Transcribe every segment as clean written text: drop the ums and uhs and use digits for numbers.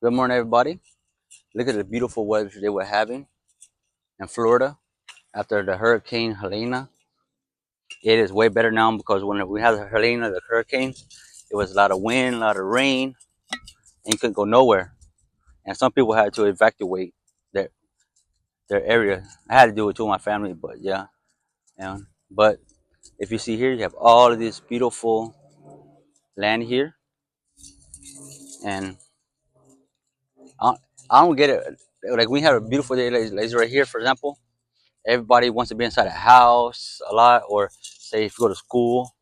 Good morning, everybody. Look at the beautiful weather they were having in Florida after the Hurricane Helena. It is way better now because when we had the Helena, the hurricane, it was a lot of wind, a lot of rain, and you couldn't go nowhere. And some people had to evacuate their their area. I had to do it too, my family, but yeah. But if you see here, you have all of this beautiful land here, and I, I don't get it. Like we have a beautiful day, like right here, for example. Everybody wants to be inside a house a lot, or say if you go to school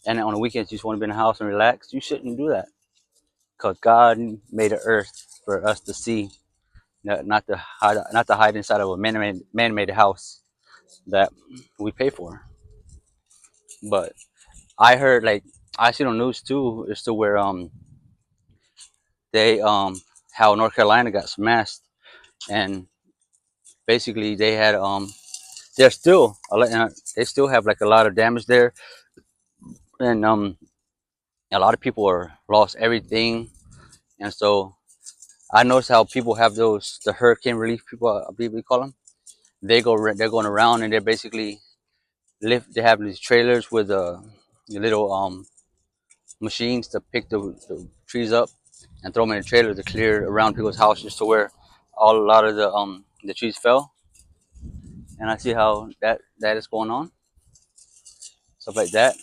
and on the weekends you just want to be in the house and relax. You shouldn't do that because God made the earth for us to see, not to hide inside of a man-made house that we pay for. But I heard, like, I seen on news too, is to where they how North Carolina got smashed, and basically they had they're still they still have like a lot of damage there, and a lot of people are lost everything. And so I noticed how people have those the hurricane relief people, I believe we call them. They're going around and they're basically lift. They have these trailers with the little machines to pick the trees up and throw them in a trailer to clear around people's houses to where a lot of the trees fell. And I see how that is going on, stuff like that.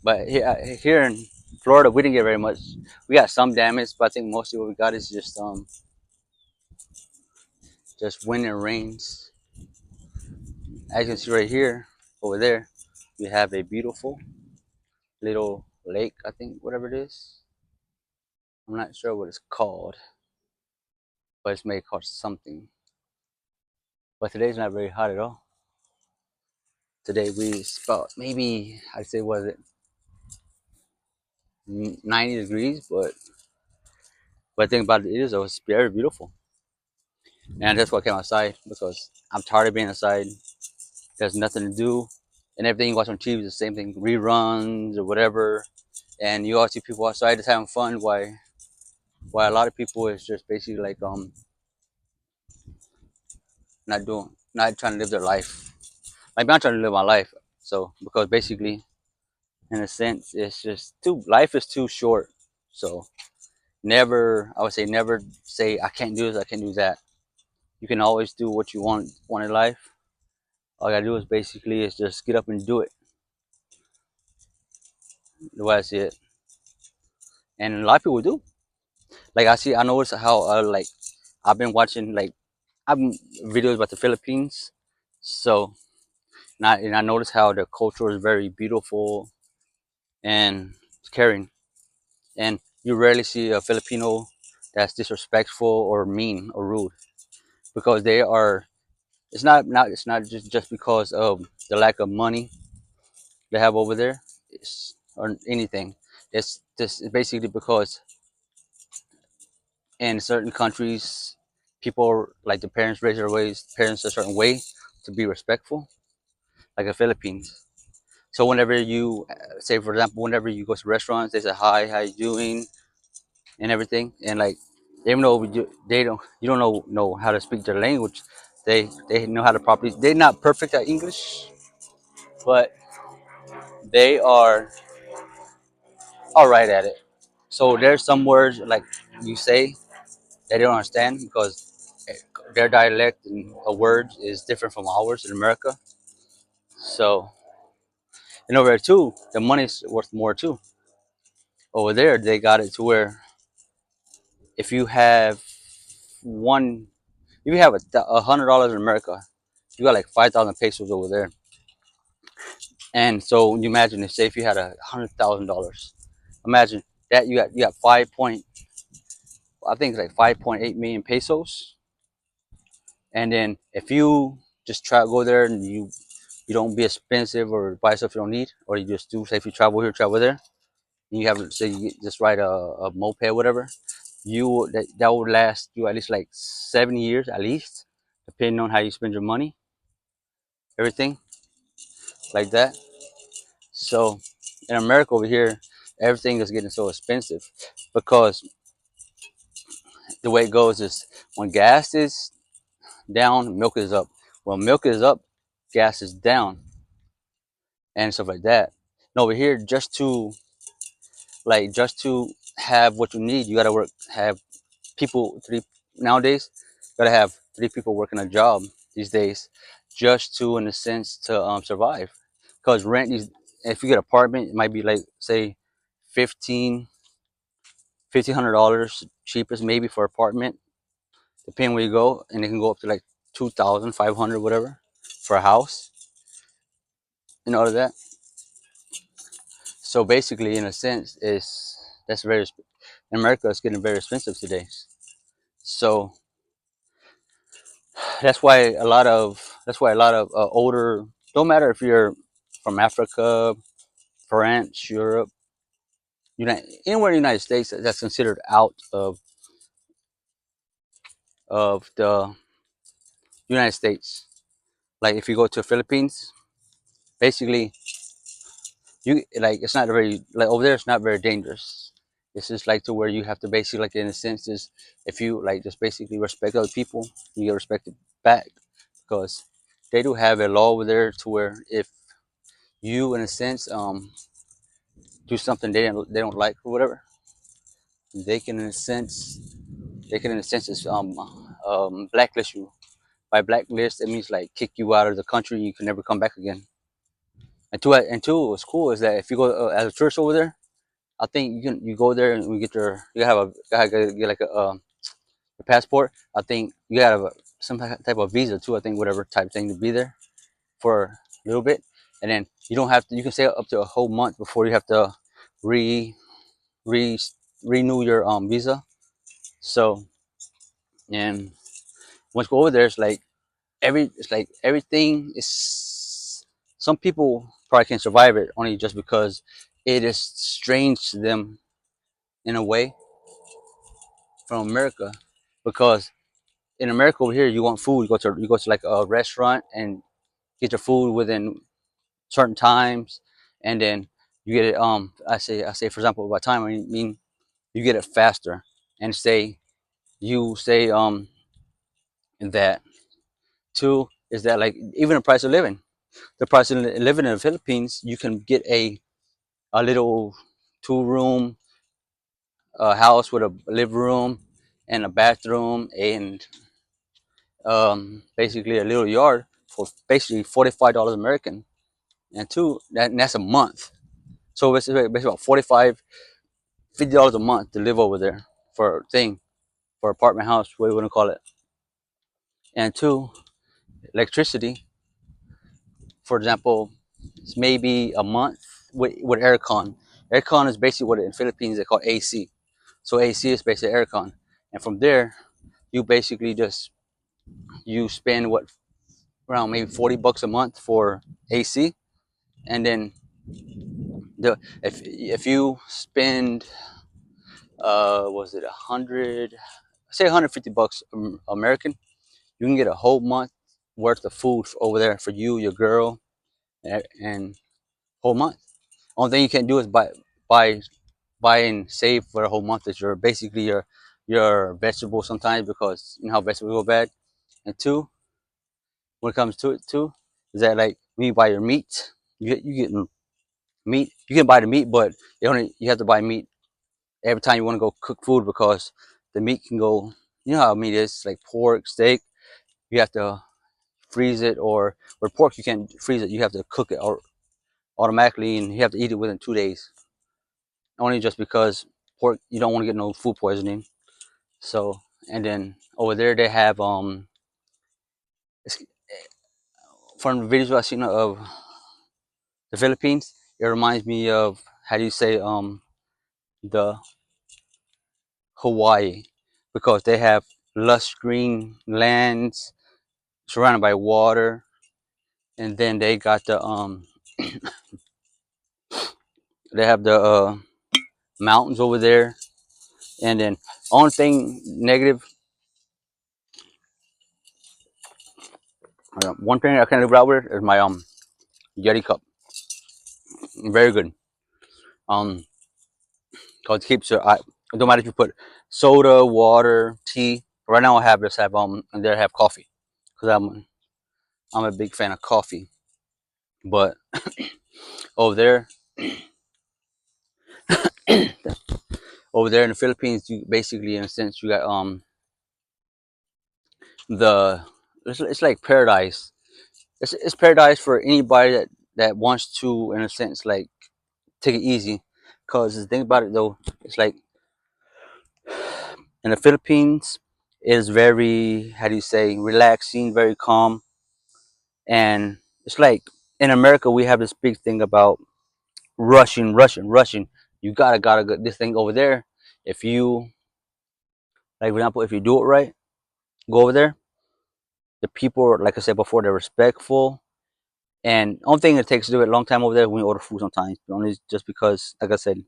But here in Florida, we didn't get very much. We got some damage, but I think mostly what we got is just wind and rains. As you can see right here, over there, we have a beautiful little lake. I think whatever it is, I'm not sure what it's called, but it's made called something. But today's not very hot at all. Today we about maybe I'd say was it 90 degrees, but the thing about it is, it was very beautiful, and that's why I came outside because I'm tired of being inside. There's nothing to do, and everything you watch on TV is the same thing, reruns or whatever. And you all see people outside just having fun. Why a lot of people is just basically like not trying to live their life. Like I'm trying to live my life. So because basically, in a sense, it's just too life is too short. So never, I would say never say I can't do this, I can't do that. You can always do what you want in life. All you gotta do is basically is just get up and do it. The way I see it, and a lot of people do. Like I notice how like I've been watching like I've been videos about the Philippines. So and I notice how the culture is very beautiful and caring, and you rarely see a Filipino that's disrespectful or mean or rude because they are. It's not just because of the lack of money they have over there, or anything. It's just basically because in certain countries, people like the parents raise their parents a certain way to be respectful, like the Philippines. So whenever you say, for example, whenever you go to restaurants, they say hi, how you doing, and everything, and like even though they don't, you don't know how to speak their language, they know how to properly. They're not perfect at English, but they are all right at it. So there's some words like you say they don't understand because their dialect and a word is different from ours in America. So and over there too, the money's worth more too. Over there, they got it to where if you have one, if you have $100 in America, you got like 5,000 pesos over there. And so you imagine if say if you had $100,000, imagine that you got I think it's like 5.8 million pesos. And then if you just try to go there and you don't be expensive or buy stuff you don't need, or you just do say if you travel here, travel there, and you have say you just ride a moped, whatever, that would last you at least like 7 years at least, depending on how you spend your money, everything like that. So in America over here, Everything is getting so expensive because the way it goes is when gas is down, milk is up. When milk is up, gas is down and stuff like that. And over here, just to have what you need, you gotta work. Have people three nowadays. Gotta have three people working a job these days, just to, in a sense, to survive. Because rent is, if you get an apartment, it might be like say fifteen $1,500 cheapest maybe for apartment, depending where you go, and it can go up to like 2,500 whatever for a house and all of that. So basically, in a sense, is that's very in America. It's getting very expensive today. So that's why a lot of older, don't matter if you're from Africa, France, Europe, anywhere in the United States that's considered out of the United States. Like if you go to the Philippines, basically you like it's not very like over there. It's not very dangerous. It's just like to where you have to basically like in a sense is if you like just basically respect other people, you get respected back because they do have a law over there to where if you in a sense do something they don't like or whatever, they can in a sense is blacklist you. By blacklist, it means like kick you out of the country. You can never come back again. And two, what's cool is that if you go as a tourist over there, I think you go there and we get you have get like a passport. I think you gotta have some type of visa too. I think whatever type thing to be there for a little bit, and then you don't have to. You can stay up to a whole month before you have to re re renew your visa. So and once you go over there, it's like everything is. Some people probably can survive it only just because it is strange to them in a way from America, because in America over here you want food, you go to like a restaurant and get your food within certain times, and then you get it. I say for example by time I mean you get it faster, and say that too is that like even the price of living. The price of living in the Philippines, you can get a little 2 room house with a living room and a bathroom and basically a little yard for basically $45 American, and that's a month. So it's basically about 45 $50 a month to live over there for a thing for apartment house, what you want to call it. And two, electricity, for example, it's maybe a month with aircon. Aircon is basically what in Philippines they call AC. So AC is basically aircon, and from there you basically just you spend what around maybe $40 a month for AC, and then if you spend was it 100, say $150 American, you can get a whole month worth of food over there for you, your girl, and whole month. Only thing you can do is buy buy and save for a whole month is your basically your vegetables sometimes, because you know how vegetables go bad. And two, when it comes to it too, is that like when you buy your meat, you get meat. You can buy the meat, but you have to buy meat every time you want to go cook food, because the meat can go. You know how meat is like pork, steak. You have to freeze it, or with pork you can't freeze it. You have to cook it or automatically, and you have to eat it within 2 days. Only just because pork you don't want to get no food poisoning. So and then over there they have from the videos I've seen of the Philippines, it reminds me of how do you say the Hawaii, because they have lush green lands surrounded by water, and then they got they have the mountains over there, and then only thing negative, one thing I can live out with is my Yeti cup, very good. Um, because it keeps your eye. It don't matter if you put soda, water, tea. Right now I have just have and there have coffee because I'm a big fan of coffee. But over there, over there in the Philippines, you basically in a sense you got the it's like paradise. It's paradise for anybody that wants to in a sense like take it easy. Cause the thing about it though, it's like in the Philippines is very how do you say relaxing, very calm, and it's like in America we have this big thing about rushing. You gotta get this thing over there. If you like, for example, if you do it right, go over there. The people, like I said before, they're respectful. And only thing it takes to do it a long time over there when you order food sometimes. Only just because, like I said,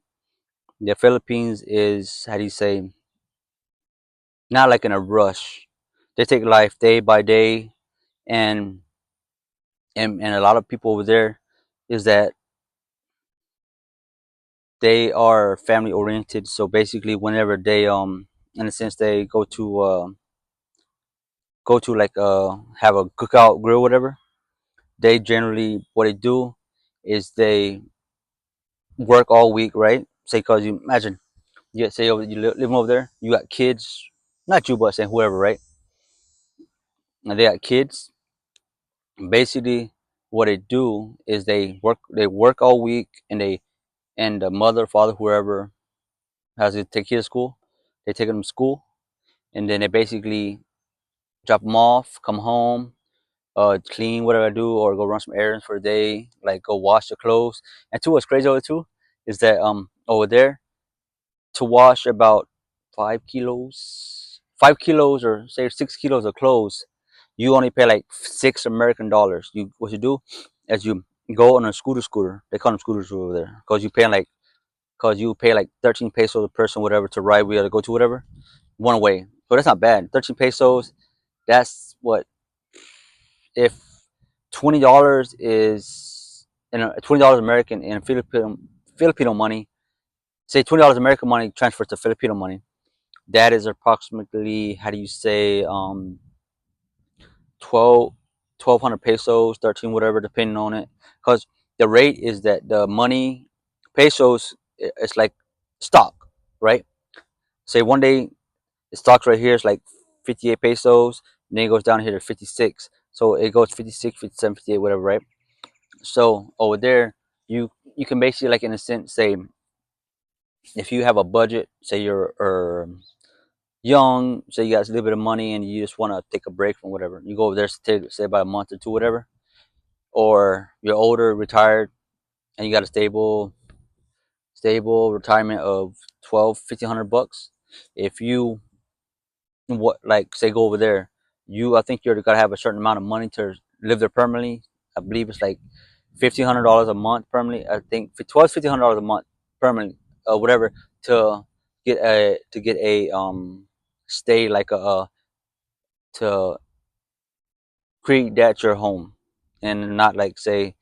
the Philippines is how do you say not like in a rush. They take life day by day, and and a lot of people over there is that they are family oriented. So basically, whenever they in a sense they go to like have a cookout grill whatever, they generally what they do is they work all week, right? Say because you imagine you say over you living over there, you got kids, not you but saying whoever, right? And they got kids. Basically, what they do is they work all week, and the mother, father, whoever has to take kids to school, they take them to school, and then they basically drop them off, come home, clean whatever I do, or go run some errands for the day, like go wash the clothes. And two, what's crazy over too is that over there to wash about 5 kilos or say 6 kilos of clothes, you only pay like $6 American. You what you do is you go on a scooter. They call them scooters over there because you pay like 13 pesos a person, whatever, to ride wheel to go to whatever one way. So that's not bad. 13 pesos. That's what if $20 is $20 American in Filipino money. Say $20 American money transferred to Filipino money. That is approximately how do you say 12 1,200 pesos, 13 whatever, depending on it. Because the rate is that the money pesos it's like stock, right? Say one day the stocks right here is like 58 pesos, and then it goes down here to 56. So it goes 56, 57, 58, whatever, right? So over there, you can basically like in a sense say if you have a budget, say you're young, say you got a little bit of money and you just want to take a break from whatever, you go over there, say about a month or two, whatever, or you're older, retired, and you got a stable retirement of 12, 1,500 bucks. If you what like say go over there, I think you're gotta have a certain amount of money to live there permanently. I believe it's like $1,500 a month permanently. I think for 12 $1,500 a month permanently, whatever, to get a stay like a to create that your home, and not like say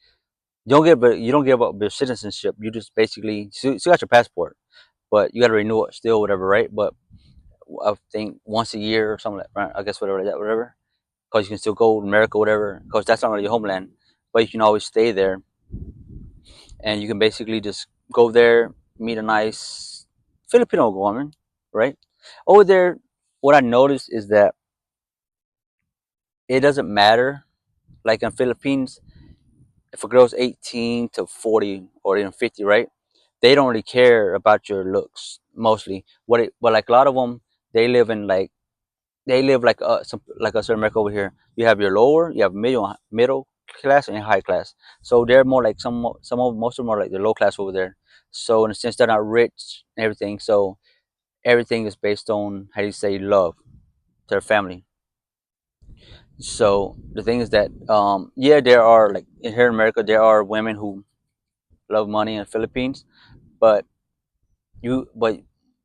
you don't give up your citizenship. You just basically still got your passport, but you got to renew it still, whatever, right? But I think once a year or something like right, I guess whatever that whatever, because you can still go to America, whatever, because that's not really your homeland, but you can always stay there, and you can basically just go there, meet a nice Filipino woman, right? Over there, what I noticed is that it doesn't matter. Like in Philippines, if a girl's 18 to 40 or even 50, right? They don't really care about your looks mostly. But like a lot of them, they live in like they live like like us in America over here. You have your lower, you have middle class and high class. So they're more like some of most of them are like the low class over there. So in a sense, they're not rich and everything. So everything is based on how do you say love to their family. So the thing is that yeah, there are like here in America there are women who love money in the Philippines, but but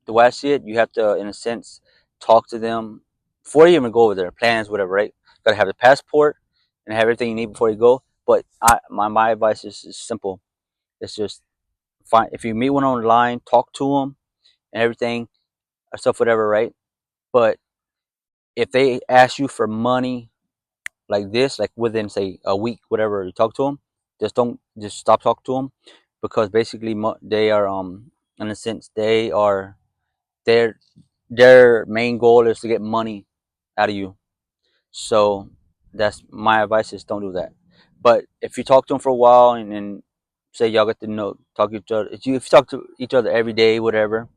the way I see it, you have to in a sense talk to them before you even go over there. Plans, whatever, right? Gotta have the passport and have everything you need before you go. But my advice is simple. It's just find if you meet one online, talk to them, and everything, or stuff, whatever, right? But if they ask you for money like this, like within say a week, whatever, you talk to them, just stop talking to them, because basically they are in a sense they are their their main goal is to get money out of you. So that's my advice, is don't do that. But if you talk to them for a while, and then say y'all get to know talk to each other, if you talk to each other every day, whatever,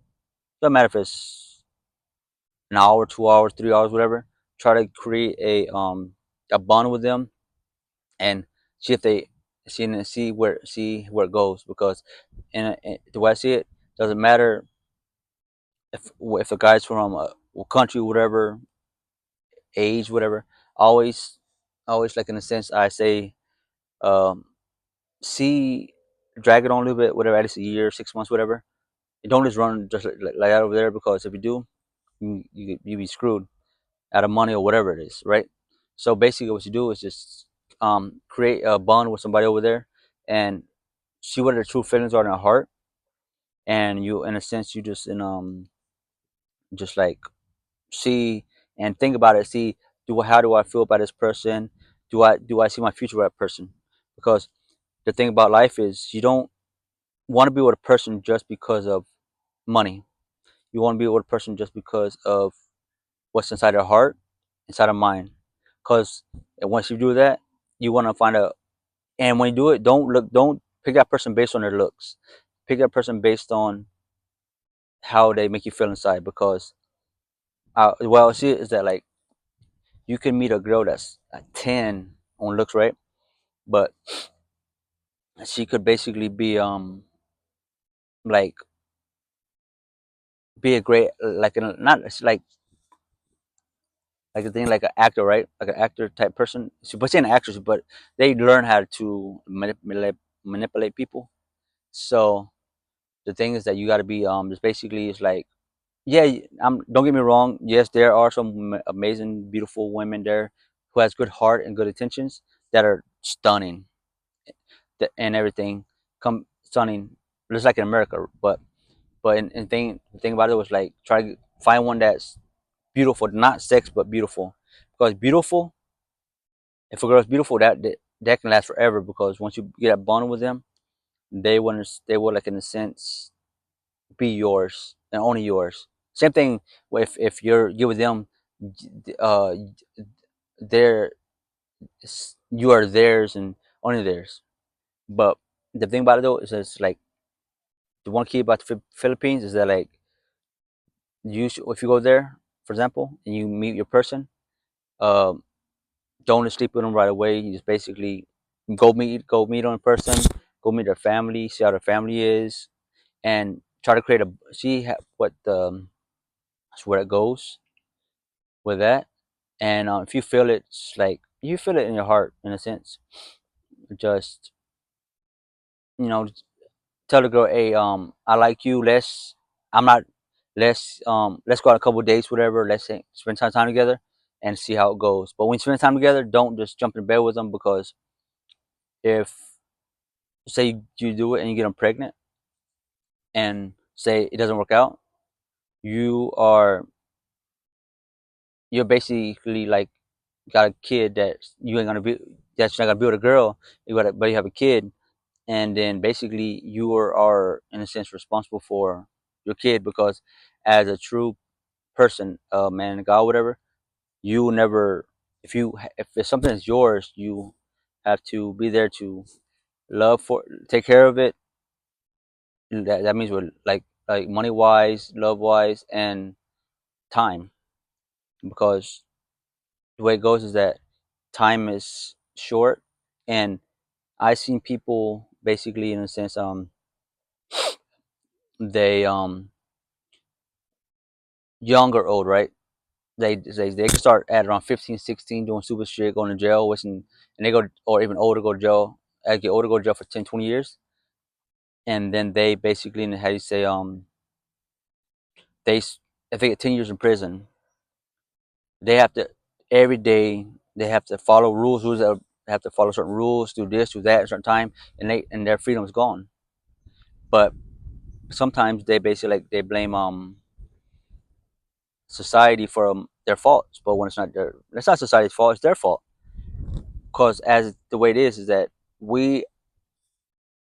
doesn't matter if it's an hour, 2 hours, 3 hours, whatever. Try to create a bond with them, and see if they see where it goes. Because the way I see it, doesn't matter if the guy's from a country, whatever, age, whatever. Always, always, like in a sense, I say, um, see, drag it on a little bit, whatever. At least a year, 6 months, whatever. You don't just run just like that over there, because if you do, you be screwed out of money or whatever it is, right? So basically, what you do is just create a bond with somebody over there, and see what their true feelings are in their heart, and you, in a sense, you just just like see and think about it. See, how do I feel about this person? Do I see my future with that person? Because the thing about life is, you don't want to be with a person just because of money. You want to be with a person just because of what's inside their heart, inside their mind. Because once you do that, you want to find out. And when you do it, don't pick that person based on their looks. Pick that person based on how they make you feel inside. Because well, see, is that like you can meet a girl that's a 10 on looks, right? But she could basically be like be a great, like not like a thing, like an actor, right? Like an actor type person. But she's an actress, but they learn how to manipulate people. So the thing is that you got to be just basically, it's like, yeah, don't get me wrong. Yes, there are some amazing, beautiful women there who has good heart and good intentions, that are stunning, and everything, come stunning, just like in America. But the thing about it was like, try to find one that's beautiful, not sex, but beautiful. Because beautiful, if a girl's beautiful, that can last forever. Because once you get a bond with them, they will, like in a sense, be yours and only yours. Same thing if you're with them, uh, they're you are theirs and only theirs. But the thing about it though is that it's like, the one key about the Philippines is that, like, if you go there, for example, and you meet your person, um, don't just sleep with them right away. You just basically go meet them in person, go meet their family, see how their family is, and try to create a see what where it goes with that. And if you feel it, it's like you feel it in your heart, in a sense. Just, you know, tell the girl, hey, I like you. I'm not. Let's go on a couple dates, whatever. Let's say spend time together and see how it goes. But when you spend time together, don't just jump in bed with them. Because if, say, you do it and you get them pregnant, and say it doesn't work out, you are you're basically like got a kid that you ain't gonna be that's not gonna be with a girl. But you have a kid, and then basically you are in a sense responsible for your kid. Because as a true person, man, God, whatever, you will never, if it's something that's yours, you have to be there to take care of it. That means with like money wise, love wise, and time. Because the way it goes is that time is short, and I've seen people basically, in a sense, they young or old, right? They can start at around 15, 16, doing super shit, going to jail, wishing, and they go, or even older, go to jail. I get older, go to jail for 10, 20 years, and then they basically, how do you say, they if they get 10 years in prison, they have to every day they have to follow rules that have to follow certain rules, do this, do that at a certain time, and their freedom is gone. But sometimes they basically like they blame society for their faults, but when it's not society's fault, it's their fault. Because as the way it is that we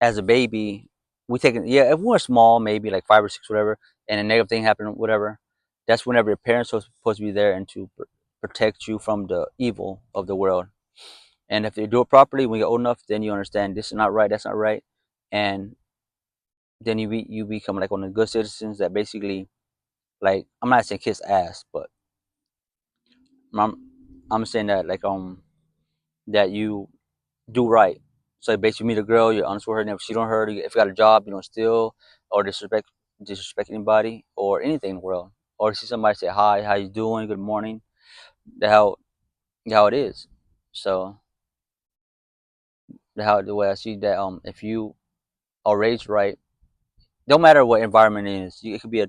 as a baby, we take it, yeah, if we're small, maybe like 5 or 6, whatever, and a negative thing happened, whatever, that's whenever your parents are supposed to be there and to protect you from the evil of the world. And if they do it properly, when you're old enough, then you understand this is not right, that's not right, and then you become like one of the good citizens that basically, like, I'm not saying kiss ass, but I'm I'm saying that like that you do right. So basically, you meet a girl, you're honest with her, never cheat on her. If you got a job, you don't steal or disrespect anybody or anything in the world. Or see somebody say hi, how you doing, good morning. The how it is. So the way I see that, if you are raised right, no matter what environment it is, it could be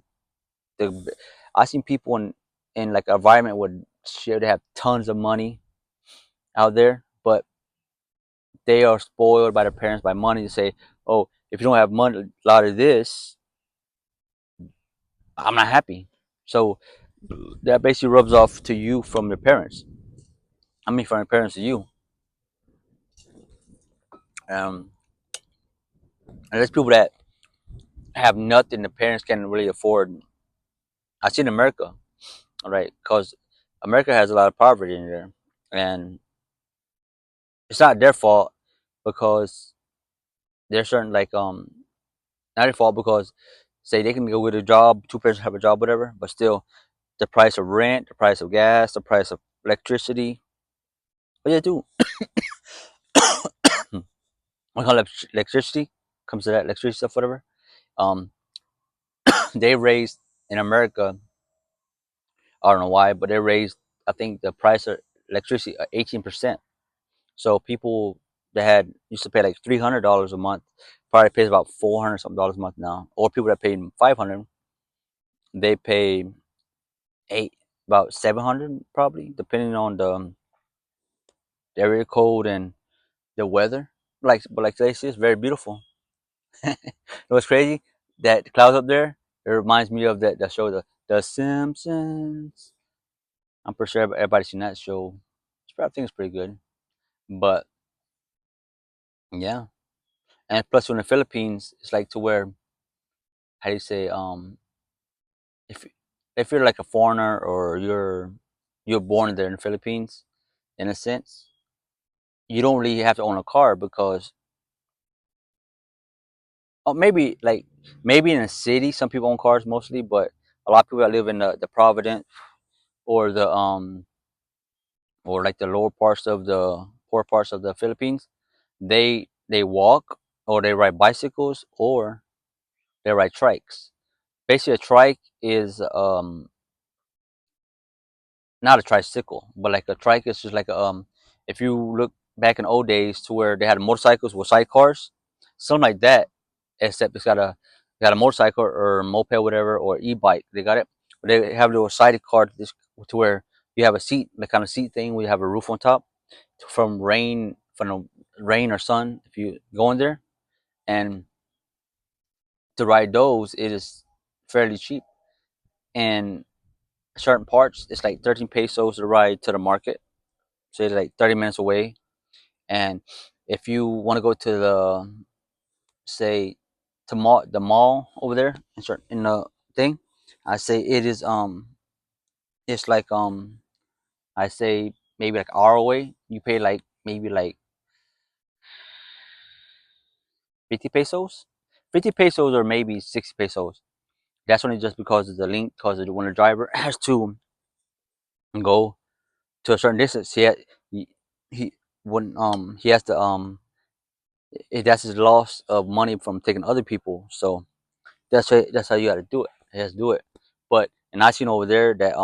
the I seen people in like an environment where shit they have tons of money out there, but they are spoiled by their parents by money to say, oh, if you don't have money, a lot of this, I'm not happy. So that basically rubs off to you from your parents. I mean, from your parents to you. Um, and there's people that have nothing the parents can really afford. I see in America, all right, because America has a lot of poverty in there, and it's not their fault because there's certain like not their fault because say they can go with a job, two parents have a job, whatever, but still the price of rent, the price of gas, the price of electricity. What do they do? When electricity comes to that electricity stuff, whatever. Um, they raised in America. I don't know why, but they raised. I think the price of electricity 18%. So people that had used to pay like $300 a month probably pays about 400 something dollars a month now. Or people that paid 500, they pay eight about 700 probably, depending on the area code and the weather. But like today, it's very beautiful. It was crazy that clouds up there. It reminds me of that show, the Simpsons. I'm pretty sure everybody's seen that show. I think it's pretty good. But yeah, and plus in the Philippines, it's like to where how do you say if if you're like a foreigner or you're born there in the Philippines, in a sense, you don't really have to own a car because oh maybe in a city some people own cars mostly, but a lot of people that live in the Providence or the or like the lower parts of the poor parts of the Philippines, they walk or they ride bicycles or they ride trikes. Basically, a trike is not a tricycle, but like a trike is just like if you look back in old days to where they had motorcycles with sidecars, something like that, except it's got a motorcycle or moped, whatever, or e-bike. They got it. But they have a little sidecar to where you have a seat, the kind of seat thing where you have a roof on top from the rain or sun if you go in there. And to ride those, it is fairly cheap. And certain parts, it's like 13 pesos to ride to the market. So it's like 30 minutes away. And if you want to go to say, the mall over there in the thing, I say it's like I say maybe like an hour away. You pay like maybe like 50 pesos, 50 pesos or maybe 60 pesos. That's only just because of the link, because when the driver has to go to a certain distance, he, he when he has to that's his loss of money from taking other people. So that's how you got to do it. He has to do it. But and I seen over there that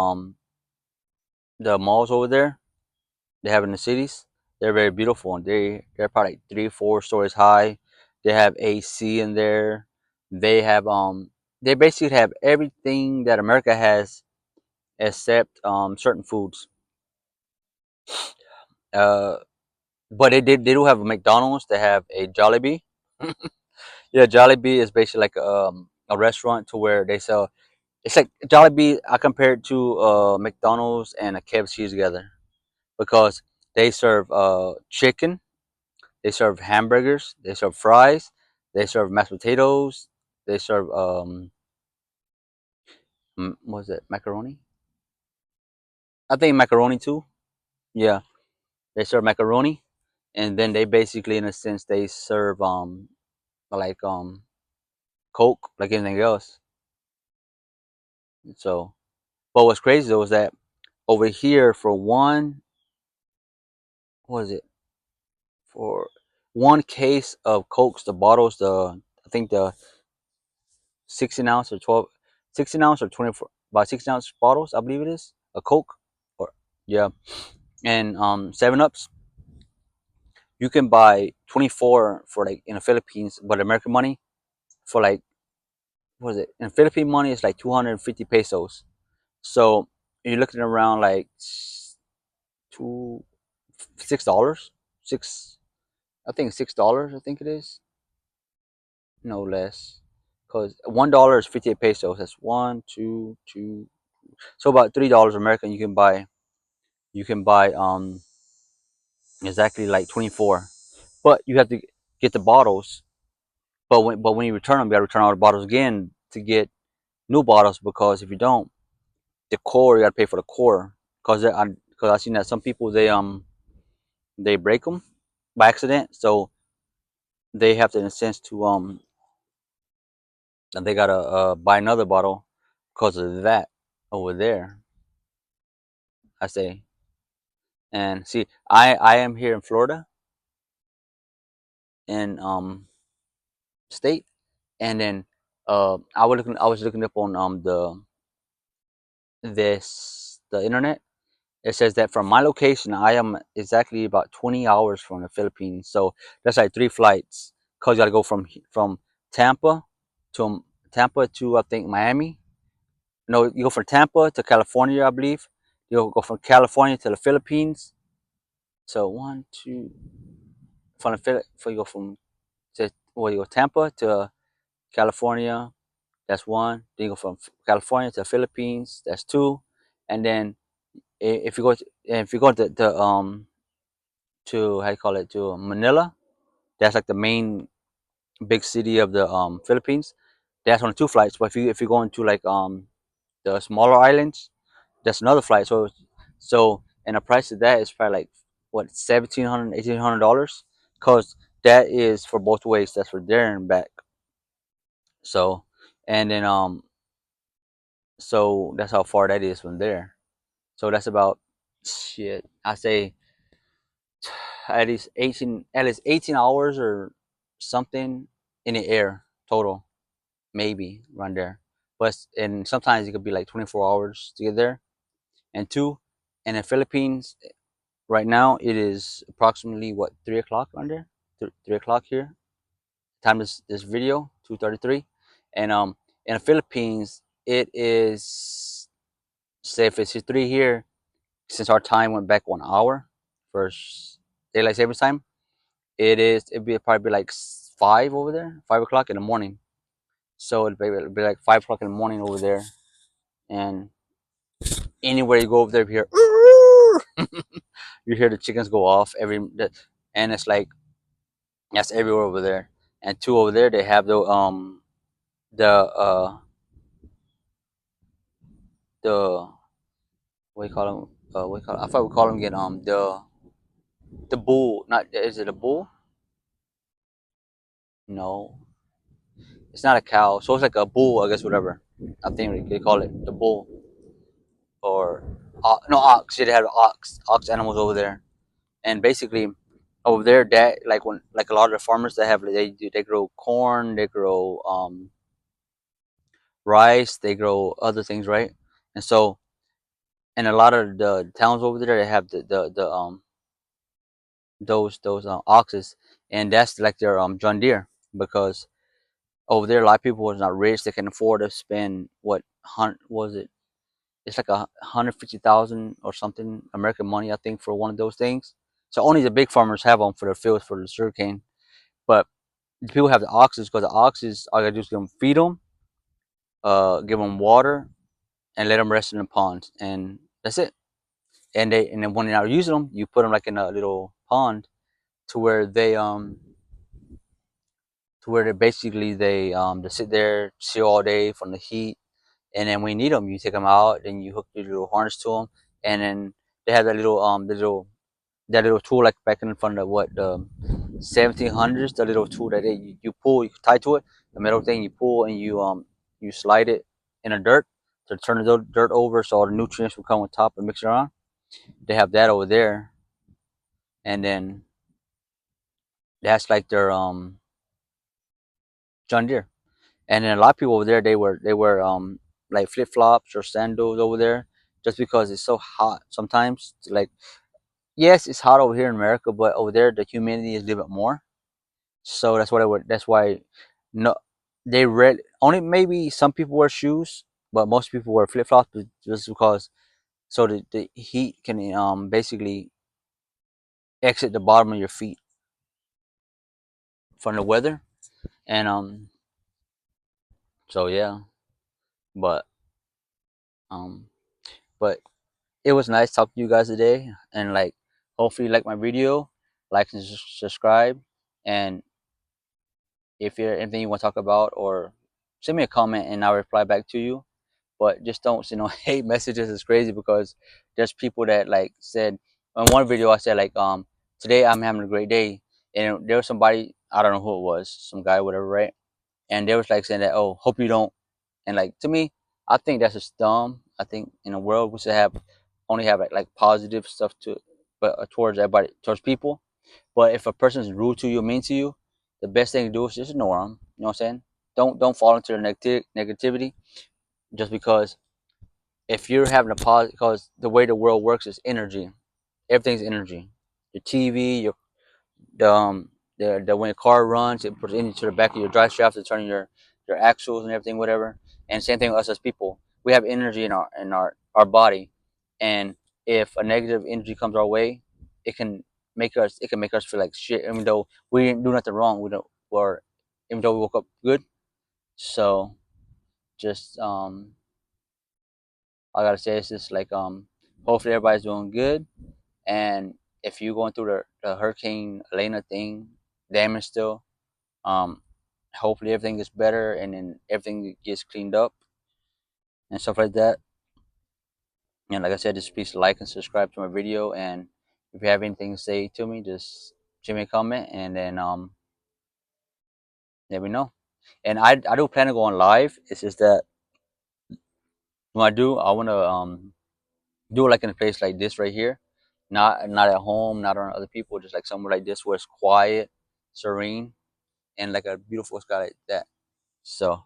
the malls over there they have in the cities, they're very beautiful and they're probably like 3 4 stories high. They have AC in there. They have they basically have everything that America has except certain foods. Uh, but they do have a McDonald's. They have a Jollibee. Yeah, Jollibee is basically like a restaurant to where they sell. It's like Jollibee. I compare it to McDonald's and a KFC together because they serve chicken, they serve hamburgers, they serve fries, they serve mashed potatoes, they serve what was it, macaroni? I think macaroni too. Yeah, they serve macaroni, and then they basically, in a sense, they serve like Coke, like anything else. So, but what's crazy though is that over here for one, what is it? For one case of Cokes, the bottles, I think the 16 ounce or 12, 16 ounce or 24, about 16 ounce bottles, I believe it is a Coke, or yeah, and 7 Ups. You can buy 24 for like in the Philippines, but American money for like, what is it? In Philippine money, it's like 250 pesos. So you're looking around like two $6, six. I think $6. I think it is no less, because $1 is 58 pesos. That's one, two, two. So about $3 American, you can buy exactly like 24. But you have to get the bottles. But when you return them, you got to return all the bottles again to get new bottles, because if you don't, the core, you got to pay for the core, because I've seen that some people they break them by accident, so they have to, in a sense, to and they gotta buy another bottle because of that over there. I say, and see, I am here in Florida, in state, and then I was looking up on the internet. It says that from my location, I am exactly about 20 hours from the Philippines. So that's like 3 flights. Cause you gotta go from Tampa to I think Miami. No, you go from Tampa to California, I believe. You go from California to the Philippines. So one, two, from the you go from you go Tampa to California. That's one. Then you go from California to the Philippines. That's two. And then if you go to how you call it, to Manila. That's like the main big city of the Philippines. That's only 2 flights. But if you go into like the smaller islands, that's another flight. So and the price of that is probably like what, 1,700, $1,800, because that is for both ways. That's for there and back. So and then so that's how far that is from there. So that's about, shit, I say at least 18 hours or something in the air total, maybe around there. But and sometimes it could be like 24 hours to get there. And two, in the Philippines right now it is approximately what, 3 o'clock around there, 3 o'clock here. Time this video 2:33, and in the Philippines it is, say if it's 3 here, since our time went back 1 hour for daylight savings time, it'd be probably like 5 over there, 5 o'clock in the morning. So it'd be like 5 o'clock in the morning over there, and anywhere you go over there, you hear the chickens go off and it's like that's everywhere over there. And two, over there they have the what do you call them? What do you call it? I thought we call them again. The bull. Not, is it a bull? No, it's not a cow. So it's like a bull, I guess. Whatever. I think they call it the bull, or no, ox. Yeah, they have ox animals over there. And basically over there, that like when like a lot of the farmers that have, they grow corn, they grow rice, they grow other things, right? And so in a lot of the towns over there, they have the those oxes, and that's like their John Deere, because over there a lot of people was not rich, they can afford to spend what, was it, it's like 150,000 or something American money, I think, for one of those things. So only the big farmers have them for their fields for the sugarcane. But the people have the oxes, because the oxes, all you gotta do is feed them, give them water, and let them rest in the pond, and that's it. And then when you're not using them, you put them like in a little pond to where they basically they sit there, chill all day from the heat, and then when you need them, you take them out, then you hook your little harness to them, and then they have that little tool like back in front of what the 1700s, the little tool that you pull, you tie to it, the metal thing you pull, and you slide it in the dirt to turn the dirt over so all the nutrients will come on top and mix it around. They have that over there, and then that's like their John Deere. And then a lot of people over there they wear like flip flops or sandals over there just because it's so hot sometimes. Like yes, it's hot over here in America, but over there the humidity is a little bit more. So that's what I would. That's why no, they read only maybe some people wear shoes, but most people wear flip flops just because so the heat can basically exit the bottom of your feet from the weather. And so yeah, but um but it was nice talking to you guys today, and like hopefully you like my video, like and subscribe, and if you're anything you want to talk about, or send me a comment and I'll reply back to you. But just don't hate messages is crazy because there's people that like said on one video I said like today I'm having a great day, and there was somebody, I don't know who it was, some guy whatever, right? And they was like saying that, oh, hope you don't. And like to me, I think that's just dumb. I think in a world we should have only have like positive stuff to, but towards everybody, towards people. But if a person's rude to you, mean to you, the best thing to do is just ignore them. You know what I'm saying? Don't fall into the negativity just because if you're having a positive, because the way the world works is energy. Everything's energy. Your TV, the when your car runs, it puts energy to the back of your drive shaft to turn your axles and everything, whatever. And same thing with us as people. We have energy in our body, and if a negative energy comes our way, it can make us feel like shit, even though we didn't do nothing wrong. We don't or even though we woke up good. So just I gotta say, it's just like hopefully everybody's doing good. And if you're going through the Hurricane Elena thing, damage still, um, hopefully everything gets better and then everything gets cleaned up and stuff like that. And like I said, just please like and subscribe to my video. And if you have anything to say to me, just give me a comment and then let me know. And I do plan to go on live. It's just that when I do, I wanna do it like in a place like this right here, not at home, not around other people, just like somewhere like this where it's quiet, serene, and like a beautiful sky like that. So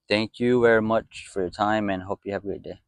thank you very much for your time and hope you have a great day.